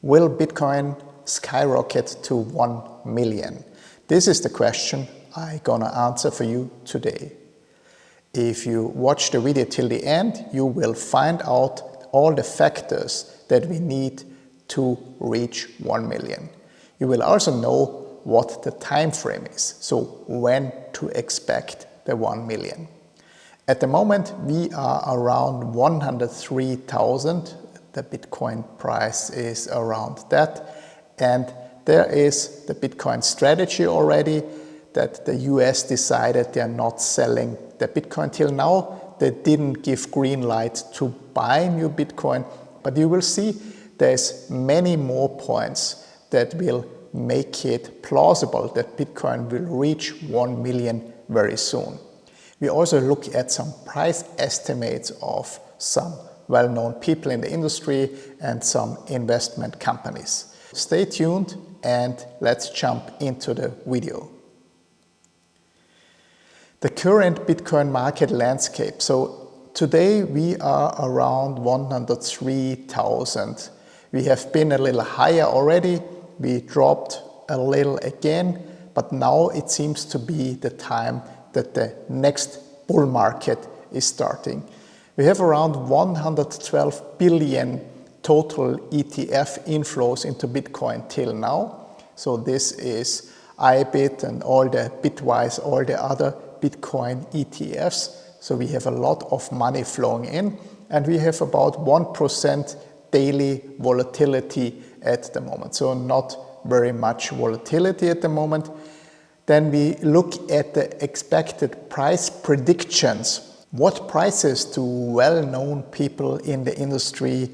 Will Bitcoin skyrocket to 1 million? This is the question I'm gonna answer for you today. If you watch the video till the end, you will find out all the factors that we need to reach 1 million. You will also know what the time frame is, so when to expect the 1 million. At the moment, we are around 103,000. The Bitcoin price is around that. And there is the Bitcoin strategy already that the US decided they are not selling the Bitcoin till now. They didn't give green light to buy new Bitcoin, but you will see there's many more points that will make it plausible that Bitcoin will reach 1 million very soon. We also look at some price estimates of some well-known people in the industry and some investment companies. Stay tuned and let's jump into the video. The current Bitcoin market landscape. So today we are around 103,000. We have been a little higher already. We dropped a little again, but now it seems to be the time that the next bull market is starting. We have around 112 billion total ETF inflows into Bitcoin till now. So this is IBIT and all the Bitwise, all the other Bitcoin ETFs. So we have a lot of money flowing in, and we have about 1% daily volatility at the moment. So not very much volatility at the moment. Then we look at the expected price predictions. What prices do well-known people in the industry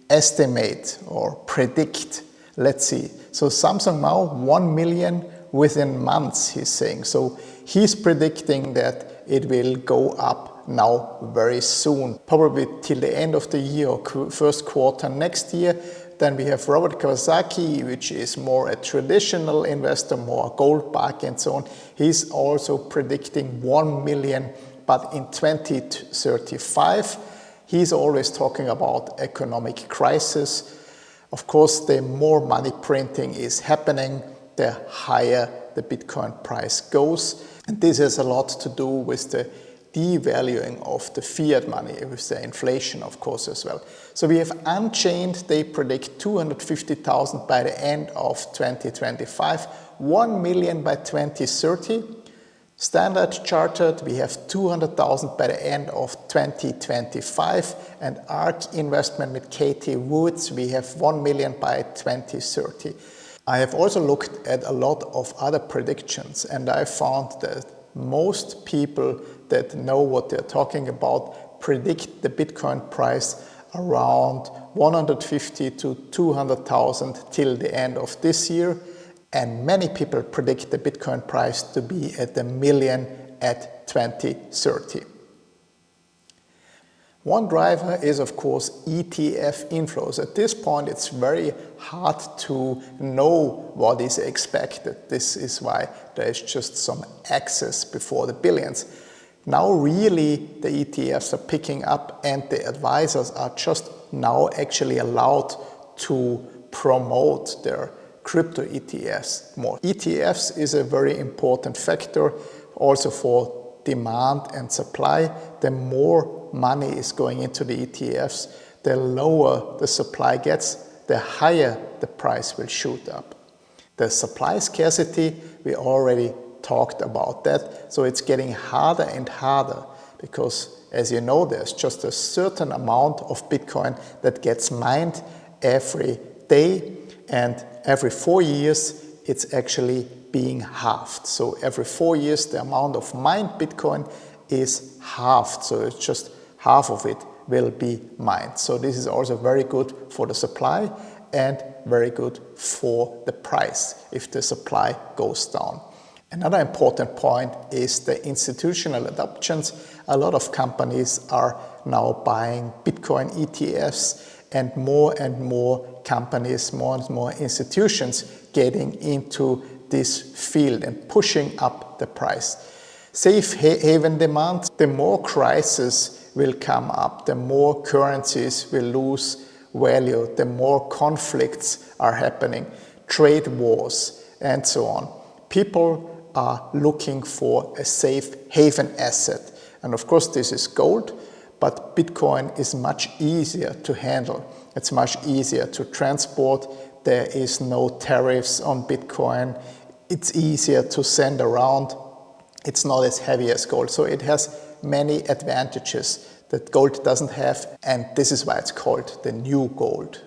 estimate or predict? Let's see. So Samsung now 1 million within months, he's saying. So he's predicting that it will go up now very soon, probably till the end of the year or first quarter next year. Then we have Robert Kiyosaki, which is more a traditional investor, more gold back and so on. He's also predicting 1 million, but in 2035. He's always talking about economic crisis. Of course, the more money printing is happening, the higher the Bitcoin price goes. And this has a lot to do with the devaluing of the fiat money, with the inflation, of course, as well. So we have Unchained, they predict 250,000 by the end of 2025, 1 million by 2030. Standard Chartered, we have 200,000 by the end of 2025, and ARK Investment with Katie Woods, we have 1 million by 2030. I have also looked at a lot of other predictions, and I found that most people that know what they're talking about predict the Bitcoin price around 150 to 200,000 till the end of this year. And many people predict the Bitcoin price to be at 1 million at 2030. One driver is, of course, ETF inflows. At this point, it's very hard to know what is expected. This is why there is just some excess before the billions. Now really the ETFs are picking up, and the advisors are just now actually allowed to promote their crypto ETFs more. ETFs is a very important factor also for demand and supply. The more money is going into the ETFs, the lower the supply gets, the higher the price will shoot up. The supply scarcity, we already talked about that. So it's getting harder and harder because, as you know, there's just a certain amount of Bitcoin that gets mined every day, and every 4 years it's actually being halved. So every 4 years the amount of mined Bitcoin is halved. So it's just half of it will be mined. So this is also very good for the supply and very good for the price if the supply goes down. Another important point is the institutional adoptions. A lot of companies are now buying Bitcoin ETFs, and more companies, more and more institutions getting into this field and pushing up the price. Safe haven demand, the more crises will come up, the more currencies will lose value, the more conflicts are happening, trade wars, and so on. People are looking for a safe haven asset. And of course, this is gold, but Bitcoin is much easier to handle. It's much easier to transport. There is no tariffs on Bitcoin. It's easier to send around. It's not as heavy as gold. So it has many advantages that gold doesn't have, and this is why it's called the new gold.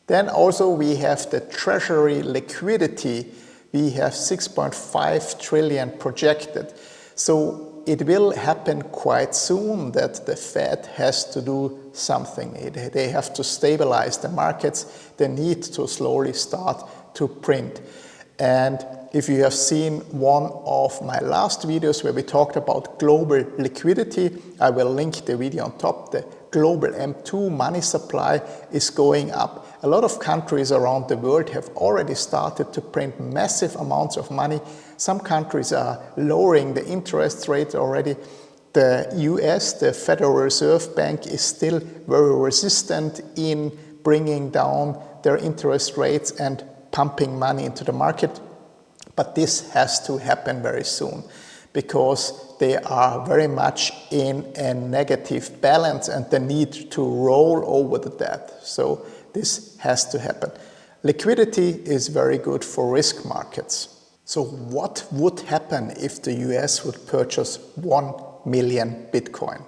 Then also we have the treasury liquidity. We have 6.5 trillion projected. So it will happen quite soon that the Fed has to do something. They have to stabilize the markets. They need to slowly start to print. And if you have seen one of my last videos where we talked about global liquidity, I will link the video on top. The global M2 money supply is going up. A lot of countries around the world have already started to print massive amounts of money. Some countries are lowering the interest rate already. The US, the Federal Reserve Bank, is still very resistant in bringing down their interest rates and pumping money into the market. But this has to happen very soon because they are very much in a negative balance and they need to roll over the debt. So this has to happen. Liquidity is very good for risk markets. So what would happen if the US would purchase 1 million Bitcoin?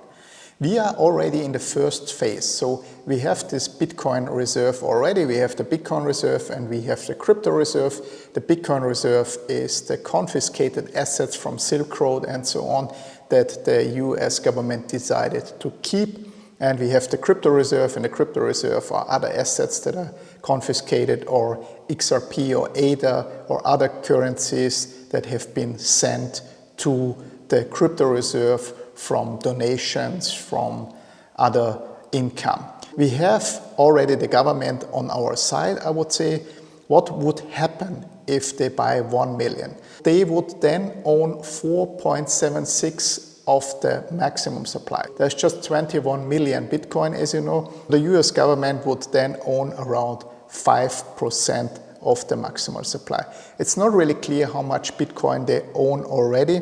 We are already in the first phase. So we have this Bitcoin reserve already. We have the Bitcoin reserve and we have the crypto reserve. The Bitcoin reserve is the confiscated assets from Silk Road and so on that the US government decided to keep. And we have the crypto reserve, and the crypto reserve are other assets that are confiscated, or XRP or ADA or other currencies that have been sent to the crypto reserve from donations, from other income. We have already the government on our side, I would say. What would happen if they buy 1 million? They would then own 4.76 of the maximum supply. There's just 21 million Bitcoin, as you know. The US government would then own around 5% of the maximal supply. It's not really clear how much Bitcoin they own already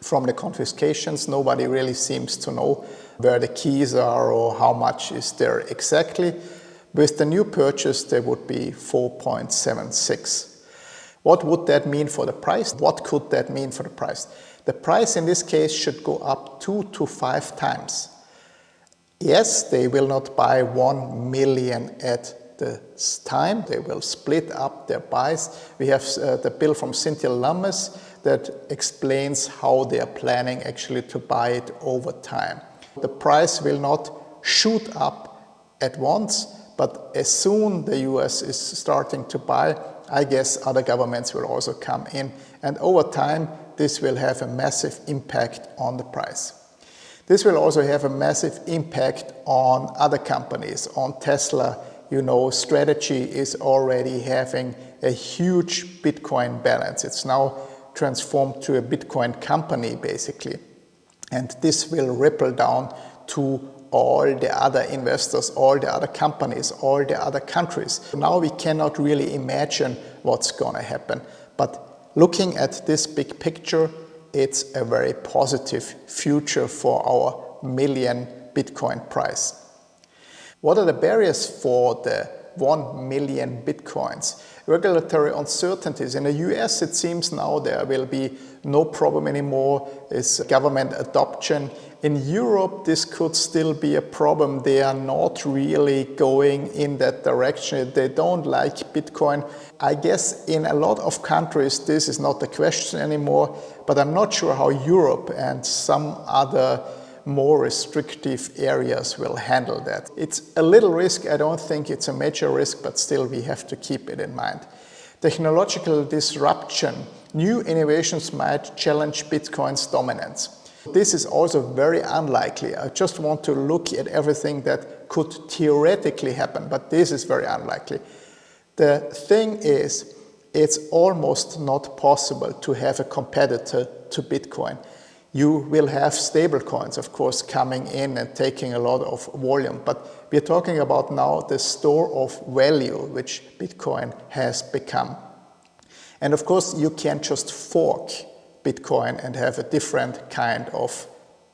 from the confiscations. Nobody really seems to know where the keys are or how much is there exactly. With the new purchase, there would be 4.76. What would that mean for the price? What could that mean for the price? The price in this case should go up 2 to 5 times. Yes, they will not buy 1 million at this time. They will split up their buys. We have the bill from Cynthia Lummis that explains how they are planning actually to buy it over time. The price will not shoot up at once, but as soon the US is starting to buy, I guess other governments will also come in, and over time this will have a massive impact on the price. This will also have a massive impact on other companies. On Tesla, you know, Strategy is already having a huge Bitcoin balance. It's now transformed to a Bitcoin company, basically. And this will ripple down to all the other investors, all the other companies, all the other countries. Now we cannot really imagine what's going to happen. But looking at this big picture, it's a very positive future for our million Bitcoin price. What are the barriers for the 1 million Bitcoins? Regulatory uncertainties. In the US, it seems now there will be no problem anymore. It's government adoption. In Europe, this could still be a problem. They are not really going in that direction. They don't like Bitcoin. I guess in a lot of countries, this is not the question anymore, but I'm not sure how Europe and some other more restrictive areas will handle that. It's a little risk. I don't think it's a major risk, but still we have to keep it in mind. Technological disruption. New innovations might challenge Bitcoin's dominance. This is also very unlikely. I just want to look at everything that could theoretically happen, but this is very unlikely. The thing is, it's almost not possible to have a competitor to Bitcoin. You will have stable coins, of course, coming in and taking a lot of volume. But we're talking about now the store of value which Bitcoin has become. And of course, you can't just fork Bitcoin and have a different kind of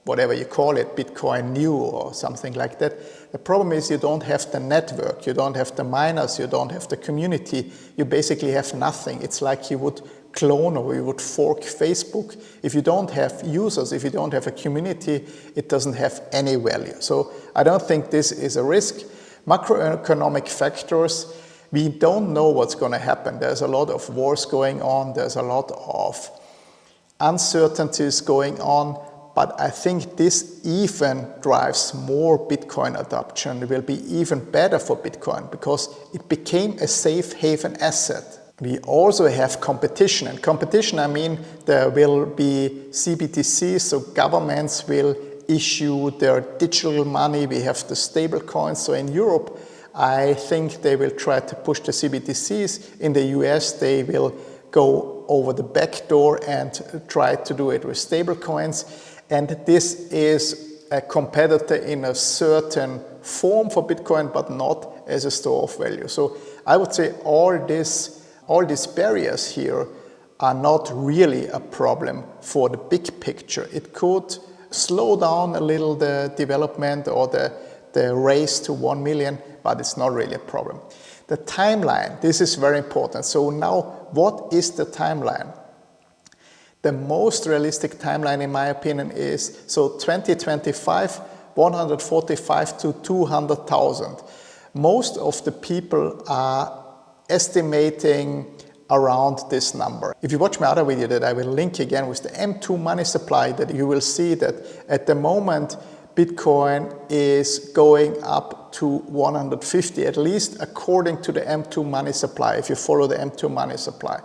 whatever you call it, Bitcoin new or something like that. The problem is you don't have the network, you don't have the miners, you don't have the community, you basically have nothing. It's like you would clone or you would fork Facebook. If you don't have users, if you don't have a community, it doesn't have any value. So I don't think this is a risk. Macroeconomic factors, we don't know what's going to happen. There's a lot of wars going on, there's a lot of uncertainties going on. But I think this even drives more Bitcoin adoption. It will be even better for Bitcoin because it became a safe haven asset. We also have competition. And competition, I mean, there will be CBDCs, so governments will issue their digital money. We have the stable coins. So in Europe, I think they will try to push the CBDCs. In the US, they will go over the back door and try to do it with stable coins. And this is a competitor in a certain form for Bitcoin, but not as a store of value. So I would say all these barriers here are not really a problem for the big picture. It could slow down a little the development or the race to 1 million, but it's not really a problem. The timeline, this is very important. So now, what is the timeline? The most realistic timeline, in my opinion, is 2025, 145 to 200,000. Most of the people are estimating around this number. If you watch my other video that I will link again with the M2 money supply, that you will see that at the moment Bitcoin is going up to 150, at least according to the M2 money supply, if you follow the M2 money supply.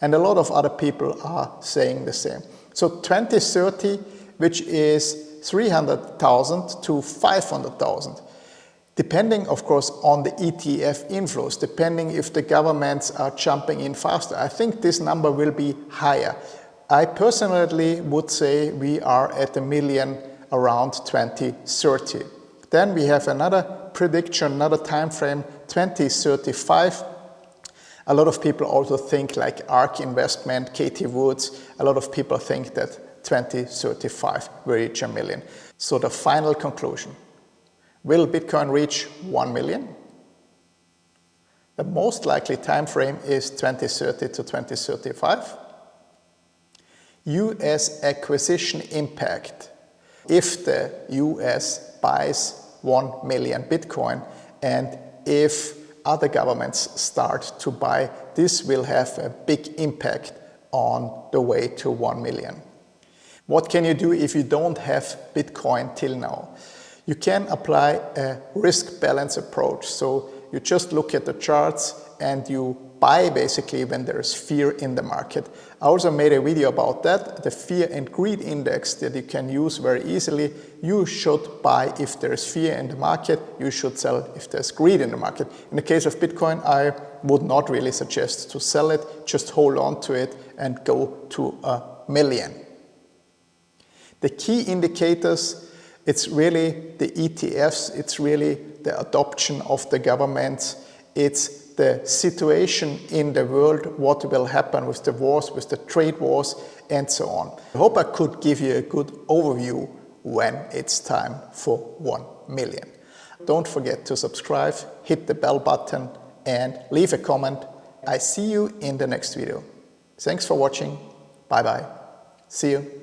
And a lot of other people are saying the same. So 2030, which is 300,000 to 500,000, depending, of course, on the ETF inflows, depending if the governments are jumping in faster. I think this number will be higher. I personally would say we are at 1 million around 2030. Then we have another prediction, another time frame, 2035. A lot of people also think like ARK Investment, Katie Woods, a lot of people think that 2035 will reach 1 million. So the final conclusion, will Bitcoin reach 1 million? The most likely time frame is 2030 to 2035. US acquisition impact. If the US buys 1 million Bitcoin and if other governments start to buy, this will have a big impact on the way to 1 million. What can you do if you don't have Bitcoin till now? You can apply a risk balance approach. So you just look at the charts and you buy basically when there is fear in the market. I also made a video about that, the fear and greed index that you can use very easily. You should buy if there is fear in the market, you should sell if there's greed in the market. In the case of Bitcoin, I would not really suggest to sell it, just hold on to it and go to 1 million. The key indicators, it's really the ETFs, it's really the adoption of the governments, it's the situation in the world, what will happen with the wars, with the trade wars, and so on. I hope I could give you a good overview when it's time for 1 million. Don't forget to subscribe, hit the bell button, and leave a comment. I see you in the next video. Thanks for watching. Bye bye. See you.